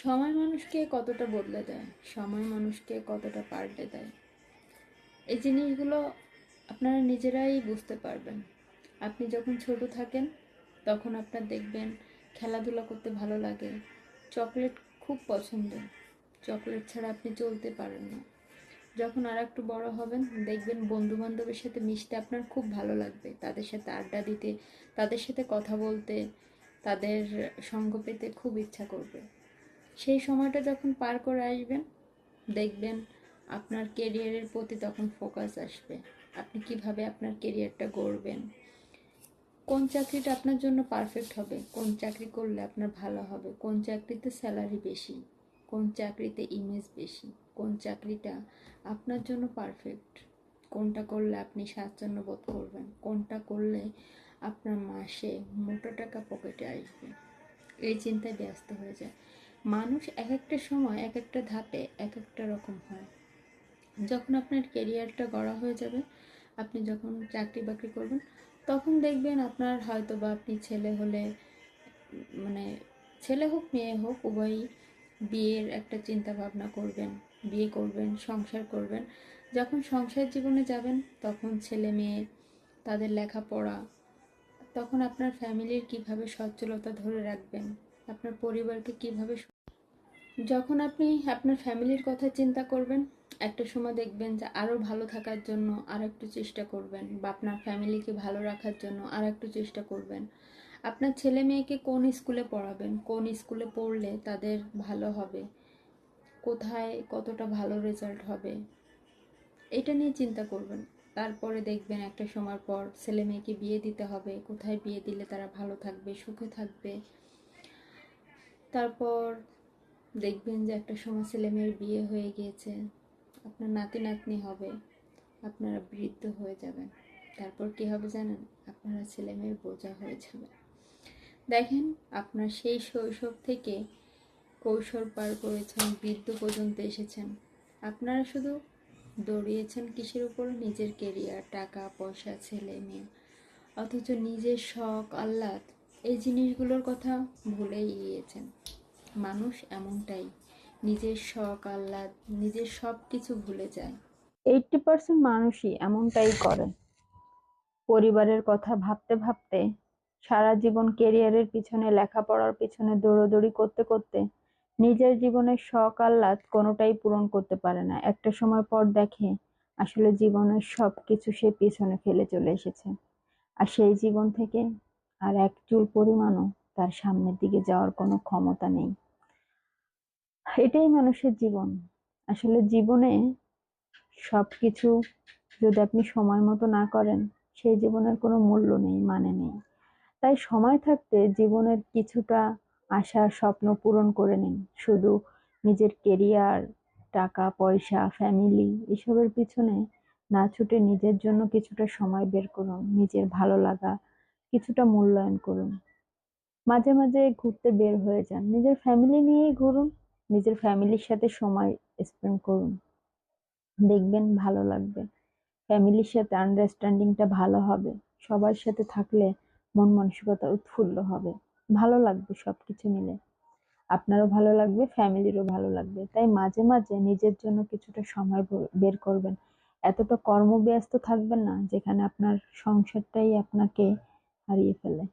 সময় মানুষকে কতটা বদলে দেয়, সময় মানুষকে কতটা পাল্টে দেয়, এই জিনিসগুলো আপনারা নিজেরাই বুঝতে পারবেন। আপনি যখন ছোট থাকেন তখন আপনার দেখবেন খেলাধুলা করতে ভালো লাগে, চকলেট খুব পছন্দ, চকলেট ছাড়া আপনি চলতে পারেন না। যখন আর একটু বড় হবেন দেখবেন বন্ধু বান্ধবের সাথে মিশতে আপনার খুব ভালো লাগবে, তাদের সাথে আড্ডা দিতে, তাদের সাথে কথা বলতে, তাদের সঙ্গ পেতে খুব ইচ্ছা করবে। সেই সময়টা যখন পার করে আসবেন দেখবেন আপনার কেরিয়ারের প্রতি তখন ফোকাস আসবে। আপনি কিভাবে আপনার কেরিয়ারটা গড়বেন, কোন চাকরিটা আপনার জন্য পারফেক্ট হবে, কোন চাকরি করলে আপনার ভালো হবে, কোন চাকরিতে স্যালারি বেশি, কোন চাকরিতে ইমেজ বেশি, কোন চাকরিটা আপনার জন্য পারফেক্ট, কোনটা করলে আপনি স্বাচ্ছন্দ্য বোধ করবেন, কোনটা করলে আপনার মাসে মোটা টাকা পকেটে আসবে, এই চিন্তায় ব্যস্ত হয়ে যায় মানুষ। এক একটা সময় এক একটা ধাপে এক একটা রকম হয়। যখন আপনার কেরিয়ারটা গড়া হয়ে যাবে, আপনি যখন চাকরি বাকরি করবেন তখন দেখবেন আপনার হয়তো বা আপনি ছেলে হলে, মানে ছেলে হোক মেয়ে হোক উভয়ই বিয়ের একটা চিন্তা ভাবনা করবেন, বিয়ে করবেন, সংসার করবেন। যখন সংসার জীবনে যাবেন তখন ছেলে মেয়ে, তাদের লেখাপড়া, তখন আপনার ফ্যামিলির কিভাবে সচ্ছলতা ধরে রাখবেন, আপনার পরিবারকে কিভাবে, যখন আপনি আপনার ফ্যামিলির কথা চিন্তা করবেন একটা সময় দেখবেন যে আরও ভালো থাকার জন্য আর একটু চেষ্টা করবেন, বা আপনার ফ্যামিলিকে ভালো রাখার জন্য আর একটু চেষ্টা করবেন। আপনার ছেলে মেয়েকে কোন স্কুলে পড়াবেন, কোন স্কুলে পড়লে তাদের ভালো হবে, কোথায় কতটা ভালো রেজাল্ট হবে, এটা নিয়ে চিন্তা করবেন। তারপরে দেখবেন একটা সময় পর ছেলে মেয়েকে বিয়ে দিতে হবে, কোথায় বিয়ে দিলে তারা ভালো থাকবে, সুখে থাকবে। তারপর দেখবেন যে একটা সময় ছেলে মেয়ের বিয়ে হয়ে গিয়েছে, আপনার নাতি নাতনি হবে, আপনারা বৃদ্ধ হয়ে যাবেন। তারপর কি হবে জানেন, আপনারা ছেলে মেয়ের বোঝা হয়ে যাবেন। দেখেন আপনার সেই শৈশব থেকে কৈশোর পার করেছেন, বৃদ্ধ পর্যন্ত এসেছেন, আপনারা শুধু দৌড়িয়েছেন কিসের উপর, নিজের কেরিয়ার, টাকা পয়সা, ছেলে মেয়ে, অথচ নিজের শখ আহ্লাদ এই জিনিসগুলোর কথা ভুলেই গিয়েছেন। মানুষ এমনটাই, নিজের শখ আহ্লাদ, নিজের সব কিছু ভুলে যায়। 80% মানুষই এমনটাই করে। পরিবারের কথা ভাবতে ভাবতে সারা জীবন কেরিয়ারের পিছনে, লেখাপড়ার পিছনে দৌড়াদৌড়ি করতে করতে নিজের জীবনের শখ আহ্লাদ কোনোটাই পূরণ করতে পারে না। একটা সময় পর দেখে আসলে জীবনের সবকিছু সে পিছনে ফেলে চলে এসেছে, আর সেই জীবন থেকে আর এক চুল পরিমাণও তার সামনের দিকে যাওয়ার কোনো ক্ষমতা নেই। এটাই মানুষের জীবন। আসলে জীবনে সবকিছু যদি আপনি সময় মতো না করেন, সেই জীবনের কোনো মূল্য নেই, মানে নেই। তাই সময় থাকতে জীবনের কিছুটা আশা স্বপ্ন পূরণ করে নিন। শুধু নিজের কেরিয়ার, টাকা পয়সা, ফ্যামিলি এসবের পিছনে না ছুটে নিজের জন্য কিছুটা সময় বের করুন, নিজের ভালো লাগা কিছুটা মূল্যায়ন করুন। মাঝে মাঝে ঘুরতে বের হয়ে যান, নিজের ফ্যামিলি নিয়েই ঘুরুন, নিজের ফ্যামিলির সাথে সময় স্পেন্ড করুন, দেখবেন ভালো লাগবে। ফ্যামিলির সাথে আন্ডারস্ট্যান্ডিংটা ভালো হবে, সবার সাথে থাকলে মন মানসিকতা উৎফুল্ল হবে, ভালো লাগবে, সবকিছু মিলে আপনারও ভালো লাগবে, ফ্যামিলিরও ভালো লাগবে। তাই মাঝে মাঝে নিজের জন্য কিছুটা সময় বের করবেন। এতটা কর্মব্যস্ত থাকবেন না যেখানে আপনার সংসারটাই আপনাকে হারিয়ে ফেলে।